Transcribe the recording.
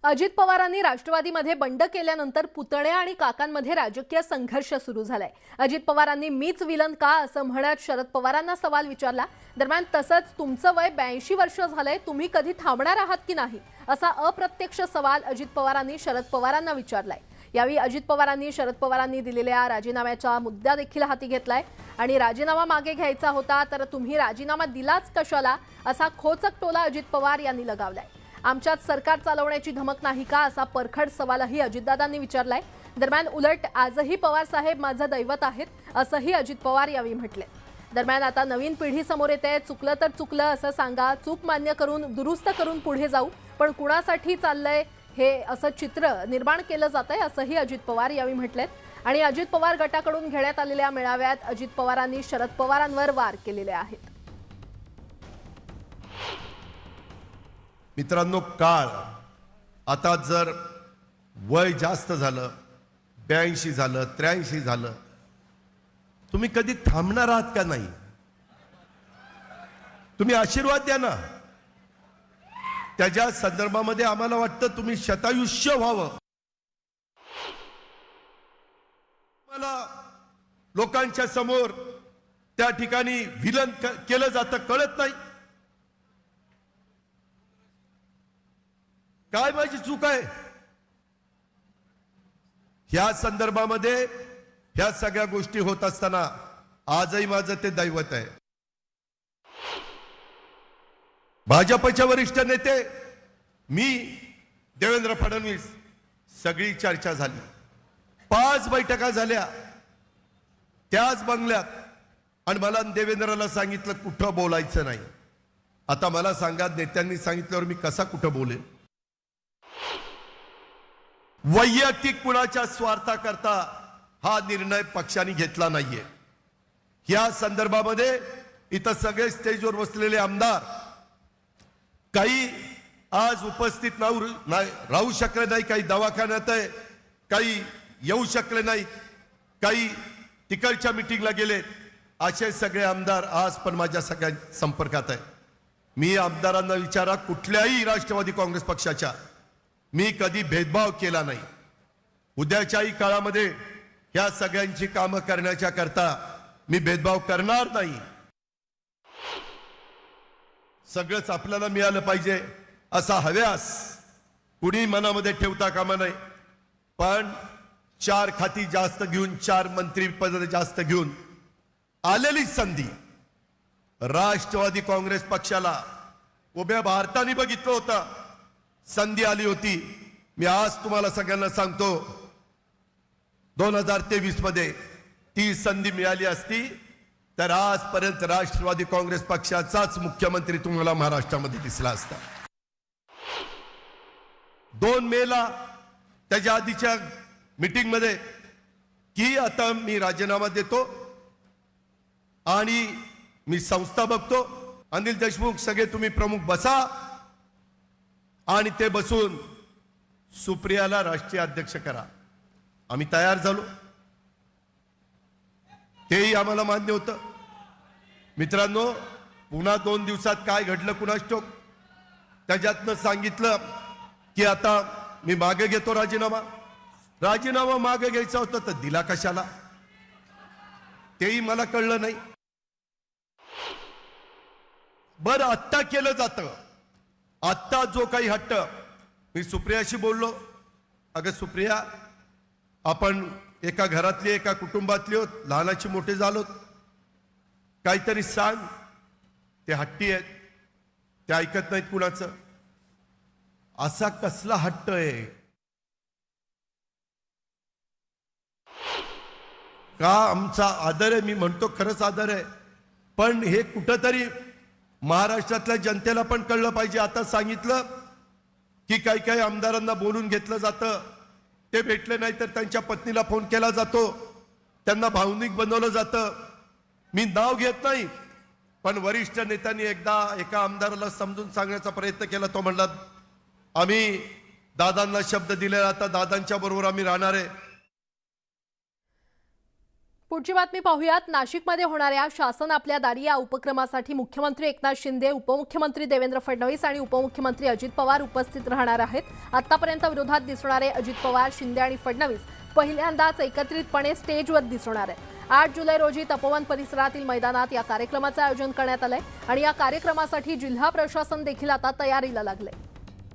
अजित पवारांनी राष्ट्रवादीमध्ये बंड केल्यानंतर पुतणे आणि काकांमध्ये राजकीय संघर्ष सुरू झालाय। अजित पवारांनी मीच विलन का असं म्हणत शरद पवारांना सवाल विचारला। दरम्यान तसंच तुमचं वय 82 वर्ष झालंय, तुम्ही कधी थांबणार आहात की नाही असा अप्रत्यक्ष सवाल अजित पवारांनी शरद पवारांना विचारलाय। यावेळी अजित पवारांनी शरद पवारांनी दिलेल्या राजीनाम्याचा मुद्दा देखील हाती घेतलाय आणि राजीनामा मागे घ्यायचा होता तर तुम्ही राजीनामा दिलाच कशाला असा खोचक टोला अजित पवार यांनी लगावलाय। आमच्यात सरकार चालवण्याची धमक नाही का असा परखड सवालही अजितदादांनी विचारलाय। दरम्यान उलट आजही पवार साहेब माझं दैवत आहेत असंही अजित पवार यावेळी म्हटले। दरम्यान आता नवीन पिढी समोर येते, चुकलं तर चुकलं असं सांगा, चूक मान्य करून दुरुस्त करून पुढे जाऊ, पण कुणासाठी चाललंय हे असं चित्र निर्माण केलं जातंय असंही अजित पवार यावेळी म्हटलेत। आणि अजित पवार गटाकडून घेण्यात आलेल्या मेळाव्यात अजित पवारांनी शरद पवारांवर वार केलेले आहेत। मित्रांनो, काळ आता जर वय जास्त झालं, 82 झालं, 83 झालं, तुम्ही कधी थांबणार आहात का नाही? तुम्ही आशीर्वाद द्या ना। त्याच्या संदर्भामध्ये आम्हाला वाटतं तुम्ही शतायुष्य व्हावं। मला लोकांच्या समोर त्या ठिकाणी विलन केलं जातं कळत नाही। काय माझी चूक आहे? ह्या संदर्भामध्ये ह्या सगळ्या गोष्टी होत असताना आजही माझं ते दैवत आहे। भाजपचे वरिष्ठ नेते मी, देवेंद्र फडणवीस, सगळी चर्चा झाली, 5 बैठका झाल्या त्याच बंगल्यात, आणि मला देवेंद्रला सांगितलं कुठं बोलायचं नाही। आता मला सांगा, नेत्यांनी सांगितल्यावर मी कसा कुठं बोलेन? वैयक्तिक कुणाच्या स्वार्थाकरता हा निर्णय पक्षाने घेतला नाहीये। या संदर्भामध्ये इथं सगळे स्टेजवर बसलेले आमदार काही आज उपस्थित राहू शकले नाही, काही दवाखान्यात आहे, काही येऊ शकले नाही, काही तिकडच्या मीटिंगला गेले, असे सगळे आमदार आज पण माझ्या सगळ्या संपर्कात आहे। मी आमदारांना विचारा, कुठल्याही राष्ट्रवादी काँग्रेस पक्षाच्या मी कधी भेदभाव केला नाही। उद्याच्याही काळामध्ये ह्या सगळ्यांची कामं करण्याच्या करता मी भेदभाव करणार नाही। सगळंच आपल्याला मिळालं पाहिजे असा हव्यास कुणी मनामध्ये ठेवता कामा नये। पण 4 खाती जास्त घेऊन, 4 मंत्रीपद जास्त घेऊन आलेली संधी राष्ट्रवादी काँग्रेस पक्षाला उभ्या भारताने बघितलं होतं, संधी आली होती। मी आज तुम्हाला सगळ्यांना सांगतो, 2023 मध्ये ती संधी मिळाली असती तर आजपर्यंत राष्ट्रवादी काँग्रेस पक्षाचाच मुख्यमंत्री तुम्हाला महाराष्ट्रामध्ये दिसला असता। 2 मेला त्याच्या आधीच्या मीटिंग मध्ये की आता मी राजीनामा देतो आणि मी संस्था बघतो, अनिल देशमुख सगळे तुम्ही प्रमुख बसा, आणि ते बसून सुप्रियाला राष्ट्रीय अध्यक्ष करा। आम्ही तयार झालो, तेही आम्हाला मान्य होतं। मित्रांनो, पुन्हा 2 दिवसात काय घडलं कुणास ठाऊक। त्याच्यातनं सांगितलं की आता मी मागे घेतो राजीनामा। राजीनामा मागे घ्यायचा होता तर दिला कशाला, तेही मला कळलं नाही। बरं, आत्ता केलं जातं, आत्ता जो काही हट्ट, मी सुप्रियाशी बोललो, अगं सुप्रिया, आपण एका घरातली एका कुटुंबातली होत, लहानाची मोठे झालोत, काहीतरी सांग। ते हट्टी आहेत, ते ऐकत नाहीत कुणाचं। असा कसला हट्ट आहे? का आमचा आदर आहे, मी म्हणतो खरंच आदर आहे, पण हे कुठंतरी महाराष्ट्रातल्या जनतेला पण कळलं पाहिजे। आता सांगितलं की काही काही आमदारांना बोलून घेतलं जातं, ते भेटले नाही तर त्यांच्या पत्नीला फोन केला जातो, त्यांना भावनिक बनवलं जातं। मी नाव घेत नाही, पण वरिष्ठ नेत्यांनी एकदा एका आमदाराला समजून सांगण्याचा प्रयत्न केला। तो म्हणला, आम्ही दादांना शब्द दिले, आता दादांच्या बरोबर आम्ही राहणार आहे। पुढची बातमी पाहूयात. नाशिकमध्ये होणाऱ्या शासन आपल्या दारी या उपक्रमासाठी मुख्यमंत्री एकनाथ शिंदे, उपमुख्यमंत्री देवेंद्र फडणवीस आणि उपमुख्यमंत्री अजित पवार उपस्थित राहणार आहेत. आतापर्यंत विरोधात दिसणारे अजित पवार, शिंदे आणि फडणवीस पहिल्यांदाच एकत्रितपणे स्टेजवर दिसणार आहेत. 8 जुलै रोजी तपोवन परिसरातील मैदानात या कार्यक्रमाचे आयोजन करण्यात आलंय आणि या कार्यक्रमासाठी जिल्हा प्रशासन देखील आता तयारीला लागले.